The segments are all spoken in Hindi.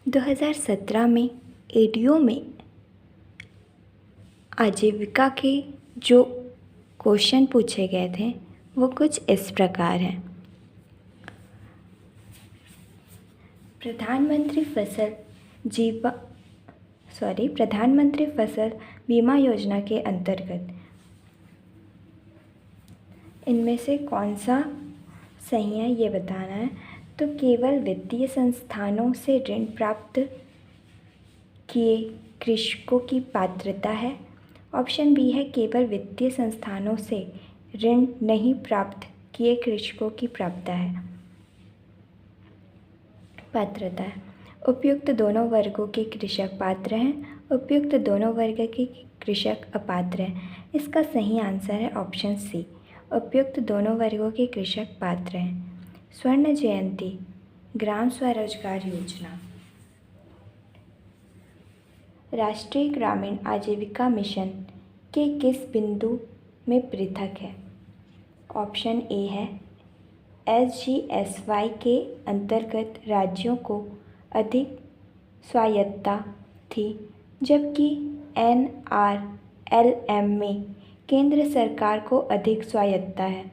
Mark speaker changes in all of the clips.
Speaker 1: 2017 में एडीओ में आजीविका के जो क्वेश्चन पूछे गए थे वो कुछ इस प्रकार हैं। प्रधानमंत्री फसल बीमा योजना के अंतर्गत इनमें से कौन सा सही है ये बताना है। तो केवल वित्तीय संस्थानों से ऋण प्राप्त किए कृषकों की पात्रता है। ऑप्शन बी है केवल वित्तीय संस्थानों से ऋण नहीं प्राप्त किए कृषकों की पात्रता है। उपयुक्त दोनों वर्गों के कृषक पात्र हैं, उपयुक्त दोनों वर्ग के कृषक अपात्र हैं। इसका सही आंसर है ऑप्शन सी, उपयुक्त दोनों वर्गों के कृषक पात्र हैं। स्वर्ण जयंती ग्राम स्वरोजगार योजना राष्ट्रीय ग्रामीण आजीविका मिशन के किस बिंदु में पृथक है। ऑप्शन ए है SGSY के अंतर्गत राज्यों को अधिक स्वायत्तता थी, जबकि NRLM में केंद्र सरकार को अधिक स्वायत्तता है।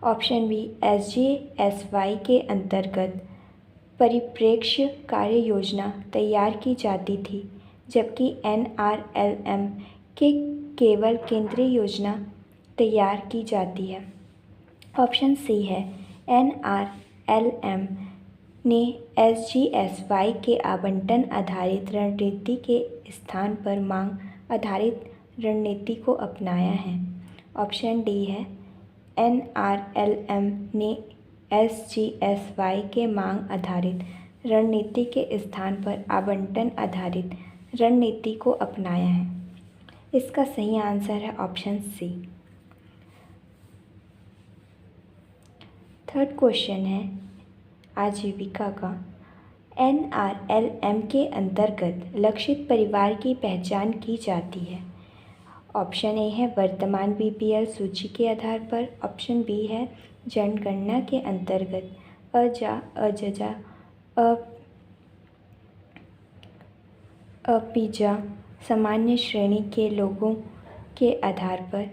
Speaker 1: ऑप्शन बी SGSY के अंतर्गत परिप्रेक्ष्य कार्य योजना तैयार की जाती थी, जबकि NRLM के केवल केंद्रीय योजना तैयार की जाती है। ऑप्शन सी है NRLM ने SGSY के आवंटन आधारित रणनीति के स्थान पर मांग आधारित रणनीति को अपनाया है। ऑप्शन डी है NRLM ने SGSY के मांग आधारित रणनीति के स्थान पर आवंटन आधारित रणनीति को अपनाया है। इसका सही आंसर है ऑप्शन सी। थर्ड क्वेश्चन है आजीविका का। NRLM के अंतर्गत लक्षित परिवार की पहचान की जाती है। ऑप्शन ए है वर्तमान BPL सूची के आधार पर। ऑप्शन बी है जनगणना के अंतर्गत अपिजा सामान्य श्रेणी के लोगों के आधार पर।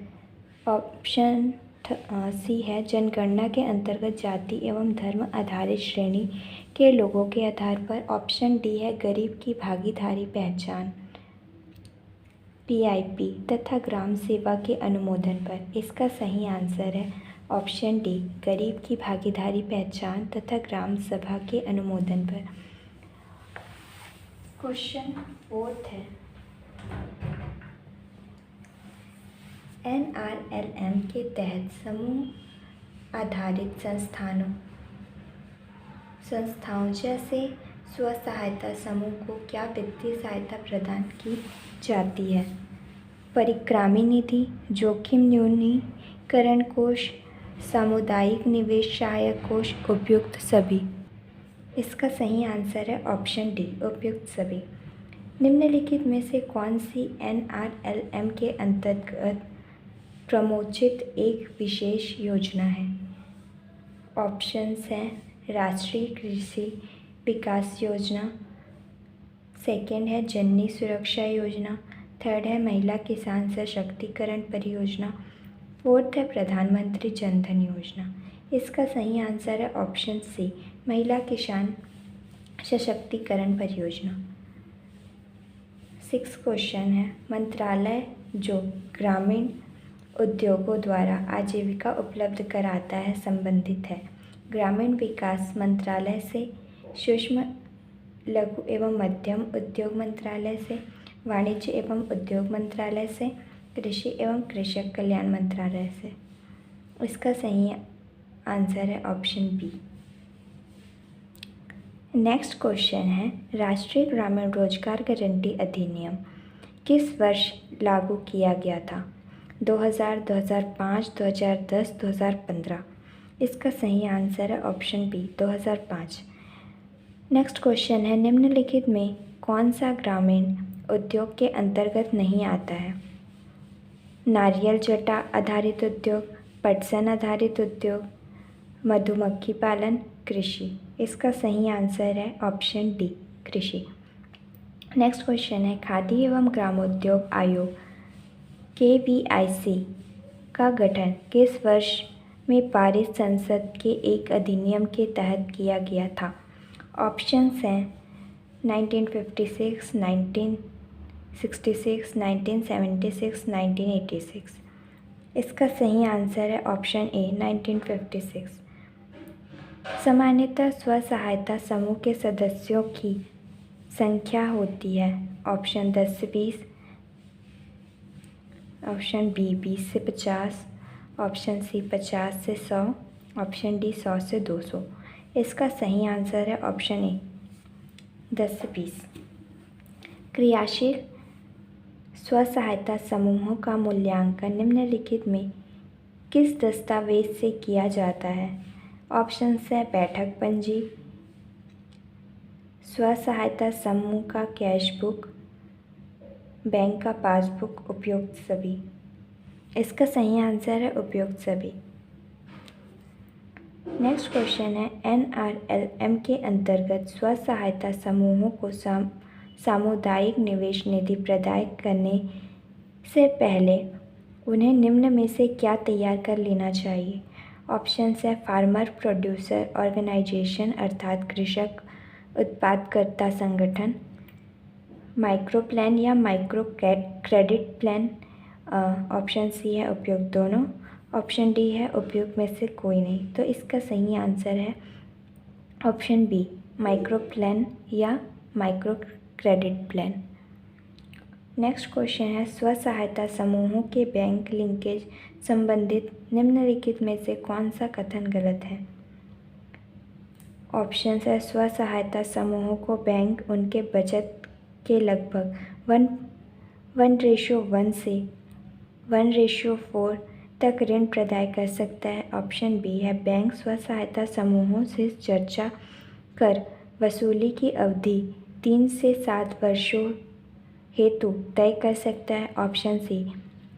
Speaker 1: ऑप्शन सी है जनगणना के अंतर्गत जाति एवं धर्म आधारित श्रेणी के लोगों के आधार पर। ऑप्शन डी है गरीब की भागीदारी पहचान PIP तथा ग्राम सेवा के अनुमोदन पर। इसका सही आंसर है ऑप्शन डी गरीब की भागीदारी पहचान तथा ग्राम सभा के अनुमोदन पर। क्वेश्चन फोर्थ है NRLM के तहत समूह आधारित संस्थाओं जैसे स्व सहायता समूह को क्या वित्तीय सहायता प्रदान की जाती है। परिक्रामी निधि, जोखिम न्यूनीकरण कोष, सामुदायिक निवेश सहायक कोष, उपयुक्त सभी। इसका सही आंसर है ऑप्शन डी उपयुक्त सभी। निम्नलिखित में से कौन सी NRLM के अंतर्गत प्रमोचित एक विशेष योजना है। ऑप्शंस हैं राष्ट्रीय कृषि विकास योजना, सेकेंड है जननी सुरक्षा योजना, थर्ड है महिला किसान सशक्तिकरण परियोजना, फोर्थ है प्रधानमंत्री जन धन योजना। इसका सही आंसर है ऑप्शन सी महिला किसान सशक्तिकरण परियोजना। 6 क्वेश्चन है मंत्रालय जो ग्रामीण उद्योगों द्वारा आजीविका उपलब्ध कराता है संबंधित है। ग्रामीण विकास मंत्रालय से, सूक्ष्म लघु एवं मध्यम उद्योग मंत्रालय से, वाणिज्य एवं उद्योग मंत्रालय से, कृषि एवं कृषक कल्याण मंत्रालय से। इसका सही आंसर है ऑप्शन बी। नेक्स्ट क्वेश्चन है राष्ट्रीय ग्रामीण रोजगार गारंटी अधिनियम किस वर्ष लागू किया गया था। 2000, 2005, 2010, 2015। इसका सही आंसर है ऑप्शन बी 2005। नेक्स्ट क्वेश्चन है निम्नलिखित में कौन सा ग्रामीण उद्योग के अंतर्गत नहीं आता है। नारियल जटा आधारित उद्योग, पटसन आधारित उद्योग, मधुमक्खी पालन, कृषि। इसका सही आंसर है ऑप्शन डी कृषि। नेक्स्ट क्वेश्चन है, खादी एवं ग्रामोद्योग आयोग KVIC का गठन किस वर्ष में पारित संसद के एक अधिनियम के तहत किया गया था? ऑप्शंस हैं 1956, 1966, 1976, 1986। इसका सही आंसर है ऑप्शन ए 1956। सामान्यतः स्वसहायता समूह के सदस्यों की संख्या होती है ऑप्शन 10 से 20, ऑप्शन बी 20 से 50, ऑप्शन सी 50 से 100, ऑप्शन डी 100 से 200। इसका सही आंसर है ऑप्शन ए 10 से 20। क्रियाशील स्वसहायता समूहों का मूल्यांकन निम्नलिखित में किस दस्तावेज से किया जाता है? ऑप्शन है बैठक पंजी, स्वसहायता समूह का कैश बुक, बैंक का पासबुक, उपयुक्त सभी। इसका सही आंसर है उपयुक्त सभी। नेक्स्ट क्वेश्चन है, NRLM के अंतर्गत स्वसहायता समूहों को सामुदायिक निवेश निधि प्रदान करने से पहले उन्हें निम्न में से क्या तैयार कर लेना चाहिए? ऑप्शंस है फार्मर प्रोड्यूसर ऑर्गेनाइजेशन अर्थात कृषक उत्पादकर्ता संगठन, माइक्रो प्लान या micro credit plan. Option C है उपयुक्त दोनों, ऑप्शन डी है उपयुक्त में से कोई नहीं। तो इसका सही आंसर है ऑप्शन बी माइक्रो प्लान या micro credit plan. Next question है, स्वसहायता समूहों के बैंक लिंकेज संबंधित निम्नलिखित में से कौन सा कथन गलत है? ऑप्शन है स्वसहायता समूहों को बैंक उनके बचत के लगभग 1:1 से 1:4 तक ऋण प्रदान कर सकता है। ऑप्शन बी है बैंक स्वसहायता समूहों से चर्चा कर वसूली की अवधि 3 से 7 वर्षों हेतु तय कर सकता है। ऑप्शन सी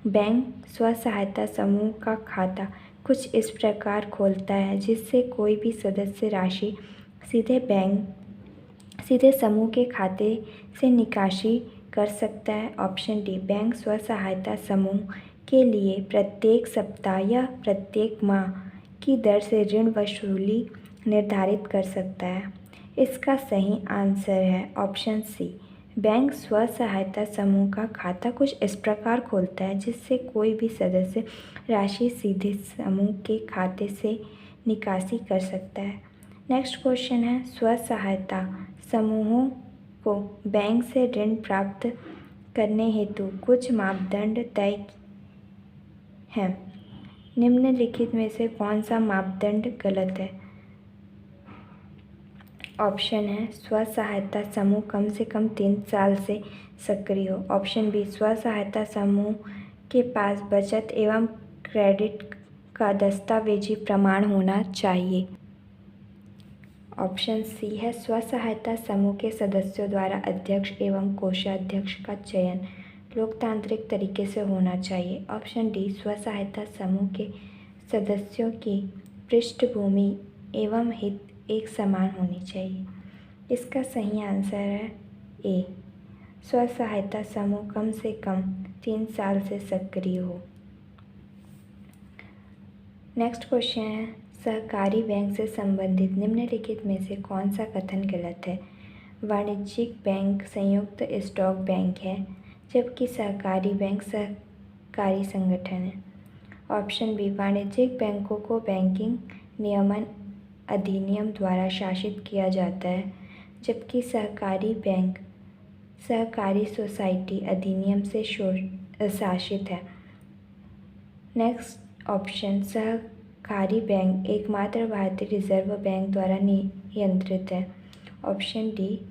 Speaker 1: बैंक स्वसहायता समूह का खाता कुछ इस प्रकार खोलता है जिससे कोई भी सदस्य राशि सीधे समूह के खाते से निकासी कर सकता है। ऑप्शन डी बैंक स्वसहायता समूह के लिए प्रत्येक सप्ताह या प्रत्येक माह की दर से ऋण वसूली निर्धारित कर सकता है। इसका सही आंसर है ऑप्शन सी बैंक स्वसहायता समूह का खाता कुछ इस प्रकार खोलता है जिससे कोई भी सदस्य राशि सीधे समूह के खाते से निकासी कर सकता है। नेक्स्ट क्वेश्चन है, स्वसहायता समूहों को बैंक से ऋण प्राप्त करने हेतु कुछ मापदंड तय हैं। निम्नलिखित में से कौन सा मापदंड गलत है? ऑप्शन है स्वसहायता समूह कम से कम 3 साल से सक्रिय हो। ऑप्शन बी स्वसहायता समूह के पास बचत एवं क्रेडिट का दस्तावेजी प्रमाण होना चाहिए। ऑप्शन सी है स्वसहायता समूह के सदस्यों द्वारा अध्यक्ष एवं कोषाध्यक्ष का चयन लोकतांत्रिक तरीके से होना चाहिए। ऑप्शन डी स्वसहायता समूह के सदस्यों की पृष्ठभूमि एवं हित एक समान होनी चाहिए। इसका सही आंसर है ए स्वसहायता समूह कम से कम 3 साल से सक्रिय हो। नेक्स्ट क्वेश्चन है, सहकारी बैंक से संबंधित निम्नलिखित में से कौन सा कथन गलत है? वाणिज्यिक बैंक संयुक्त स्टॉक बैंक है जबकि सहकारी बैंक सहकारी संगठन है। ऑप्शन बी वाणिज्यिक बैंकों को बैंकिंग नियमन अधिनियम द्वारा शासित किया जाता है जबकि सहकारी बैंक सहकारी सोसाइटी अधिनियम से शासित है। नेक्स्ट ऑप्शन सहकारी बैंक एकमात्र भारतीय रिजर्व बैंक द्वारा नियंत्रित है। ऑप्शन डी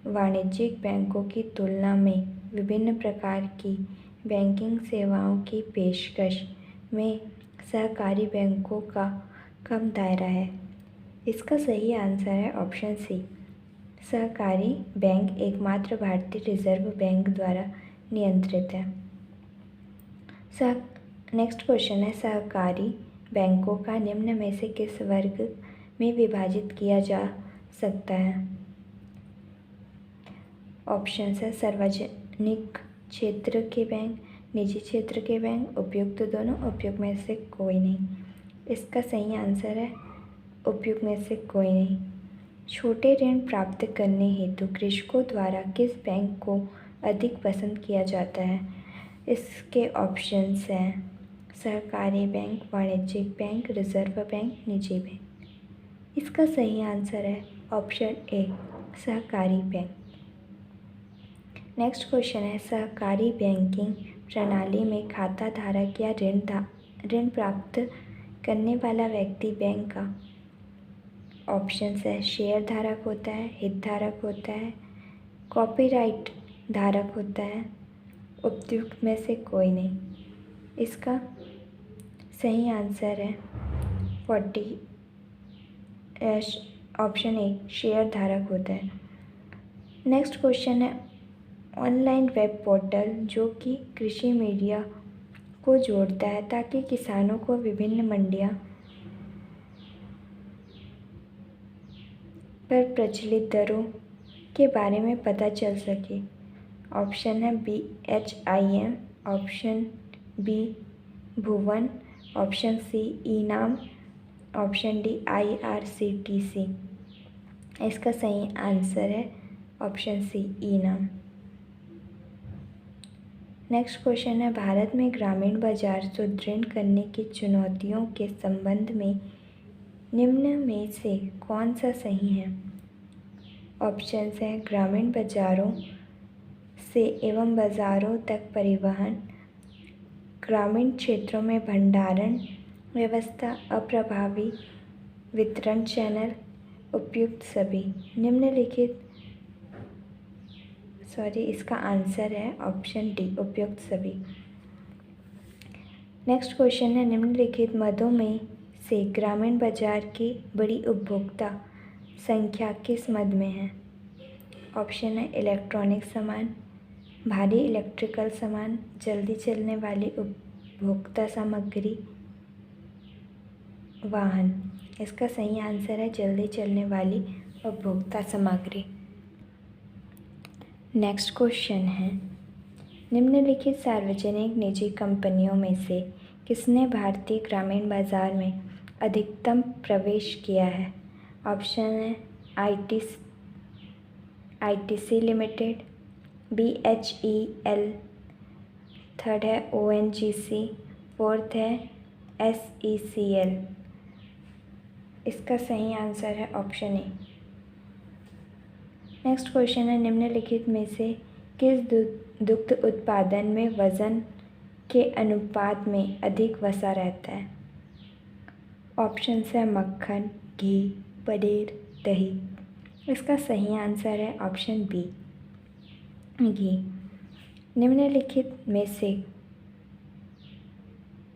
Speaker 1: वाणिज्यिक बैंकों की तुलना में विभिन्न प्रकार की बैंकिंग सेवाओं की पेशकश में सहकारी बैंकों का कम दायरा है। इसका सही आंसर है ऑप्शन सी सहकारी बैंक एकमात्र भारतीय रिजर्व बैंक द्वारा नियंत्रित है। नेक्स्ट क्वेश्चन है, सहकारी बैंकों का निम्न में से किस वर्ग में विभाजित किया जा सकता है? ऑप्शन है सार्वजनिक क्षेत्र के बैंक, निजी क्षेत्र के बैंक, उपयुक्त दोनों, उपयुक्त में से कोई नहीं। इसका सही आंसर है उपयुक्त में से कोई नहीं। छोटे ऋण प्राप्त करने हेतु कृषकों द्वारा किस बैंक को अधिक पसंद किया जाता है? इसके ऑप्शंस हैं सहकारी बैंक, वाणिज्यिक बैंक, रिजर्व बैंक, निजी बैंक। इसका सही आंसर है ऑप्शन ए सहकारी बैंक। नेक्स्ट क्वेश्चन है सहकारी बैंकिंग प्रणाली में खाता धारक या ऋण प्राप्त करने वाला व्यक्ति बैंक का ऑप्शन है शेयर धारक होता है, हितधारक होता है, कॉपीराइट धारक होता है, उपयुक्त में से कोई नहीं। इसका सही आंसर है ऑप्शन ए शेयर धारक होता है। नेक्स्ट क्वेश्चन है ऑनलाइन वेब पोर्टल जो कि कृषि मीडिया को जोड़ता है ताकि किसानों को विभिन्न मंडियां पर प्रचलित दरों के बारे में पता चल सके। ऑप्शन है BHIM, option B Bhuvan, option C eNAM, option D IRCTC। इसका सही आंसर है option C eNAM. Next question है भारत में ग्रामीण बाजार सुदृढ़ करने की चुनौतियों के संबंध में निम्न में से कौन सा सही है? ऑप्शंस हैं ग्रामीण बाजारों से एवं बाजारों तक परिवहन, ग्रामीण क्षेत्रों में भंडारण व्यवस्था, अप्रभावी वितरण चैनल, उपयुक्त सभी। इसका आंसर है ऑप्शन डी उपयुक्त सभी। नेक्स्ट क्वेश्चन है निम्नलिखित मदों में से ग्रामीण बाजार की बड़ी उपभोक्ता संख्या किस मद में है? ऑप्शन है इलेक्ट्रॉनिक सामान, भारी इलेक्ट्रिकल सामान, जल्दी चलने वाली उपभोक्ता सामग्री, वाहन। इसका सही आंसर है जल्दी चलने वाली उपभोक्ता सामग्री। नेक्स्ट क्वेश्चन है निम्नलिखित सार्वजनिक निजी कंपनियों में से किसने भारतीय ग्रामीण बाजार में अधिकतम प्रवेश किया है? ऑप्शन है ITC लिमिटेड, BHEL, थर्ड है ONGC, फोर्थ है SECL। इसका सही आंसर है ऑप्शन ए। नेक्स्ट क्वेश्चन है निम्नलिखित में से किस दुग्ध उत्पादन में वजन के अनुपात में अधिक वसा रहता है? ऑप्शन है मक्खन, घी, पनीर, दही। इसका सही आंसर है ऑप्शन बी घी। निम्नलिखित में से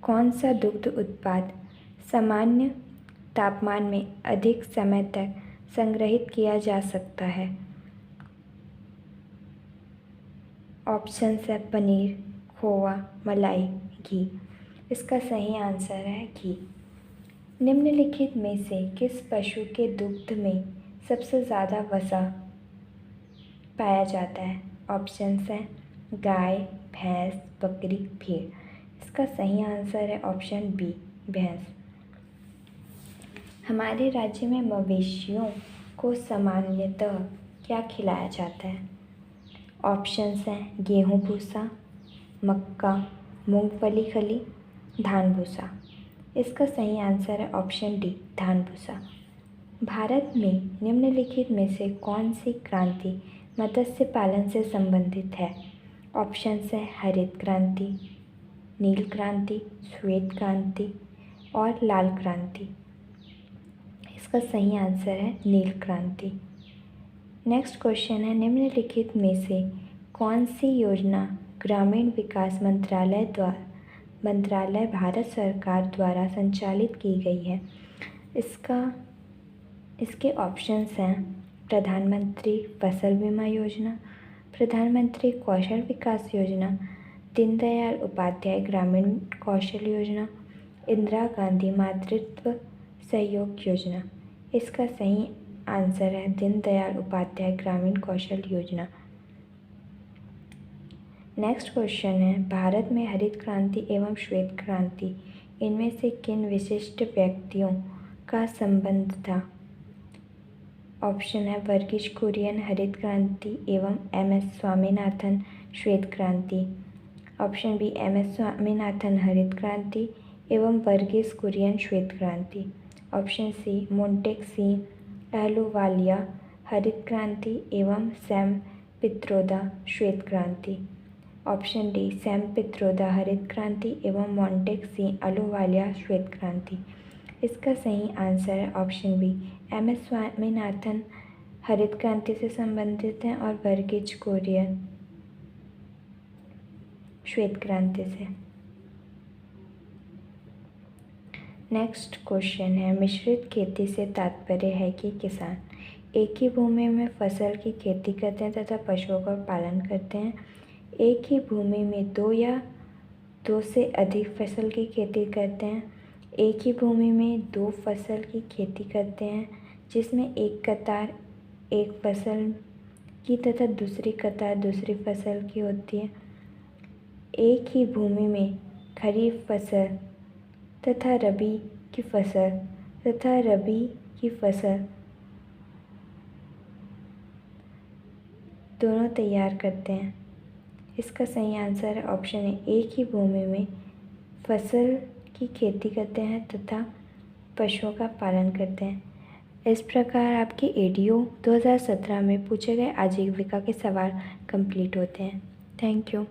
Speaker 1: कौन सा दुग्ध उत्पाद सामान्य तापमान में अधिक समय तक संग्रहित किया जा सकता है? ऑप्शन है पनीर, खोवा, मलाई, घी। इसका सही आंसर है घी। निम्नलिखित में से किस पशु के दुग्ध में सबसे ज़्यादा वसा पाया जाता है? ऑप्शन हैं गाय, भैंस, बकरी, भेड़। इसका सही आंसर है ऑप्शन बी भैंस। हमारे राज्य में मवेशियों को सामान्यतः क्या खिलाया जाता है? ऑप्शंस हैं गेहूँ भूसा, मक्का, मूंगफली खली, धान भूसा। इसका सही आंसर है ऑप्शन डी धान भूसा। भारत में निम्नलिखित में से कौन सी क्रांति मत्स्य पालन से संबंधित है? ऑप्शंस है हरित क्रांति, नील क्रांति, श्वेत क्रांति और लाल क्रांति। इसका सही आंसर है नील क्रांति। नेक्स्ट क्वेश्चन है निम्नलिखित में से कौन सी योजना ग्रामीण विकास मंत्रालय भारत सरकार द्वारा संचालित की गई है? इसके ऑप्शंस हैं प्रधानमंत्री फसल बीमा योजना, प्रधानमंत्री कौशल विकास योजना, दीनदयाल उपाध्याय ग्रामीण कौशल योजना, इंदिरा गांधी मातृत्व सहयोग योजना। इसका सही आंसर है दीनदयाल उपाध्याय ग्रामीण कौशल योजना। नेक्स्ट क्वेश्चन है, भारत में हरित क्रांति एवं श्वेत क्रांति इनमें से किन विशिष्ट व्यक्तियों का संबंध था? ऑप्शन है वर्गीज कुरियन हरित क्रांति एवं एम.एस. स्वामीनाथन श्वेत क्रांति। Option B MS. स्वामीनाथन हरित क्रांति एवं वर्गीज कुरियन श्वेत क्रांति। ऑप्शन सी मोंटेक-सी अहलूवालिया हरित क्रांति एवं सैम पित्रोदा श्वेत क्रांति। ऑप्शन डी सैम पित्रोदा हरित क्रांति एवं मोंटेक-सी अहलूवालिया श्वेत क्रांति। इसका सही आंसर है ऑप्शन बी एम.एस. स्वामीनाथन हरित क्रांति से संबंधित हैं और वर्गीज कुरियन श्वेत क्रांति से। नेक्स्ट क्वेश्चन है, मिश्रित खेती से तात्पर्य है कि किसान एक ही भूमि में फसल की खेती करते हैं तथा पशुओं का पालन करते हैं, एक ही भूमि में दो या दो से अधिक फसल की खेती करते हैं, एक ही भूमि में दो फसल की खेती करते हैं जिसमें एक कतार एक फसल की तथा दूसरी कतार दूसरी फसल की होती है, एक ही भूमि में खरीफ फसल तथा रबी की फसल दोनों तैयार करते हैं। इसका सही आंसर है ऑप्शन है एक ही भूमि में फसल की खेती करते हैं तथा पशुओं का पालन करते हैं। इस प्रकार आपके एडीओ 2017 में पूछे गए आजीविका के सवाल कंप्लीट होते हैं। Thank you.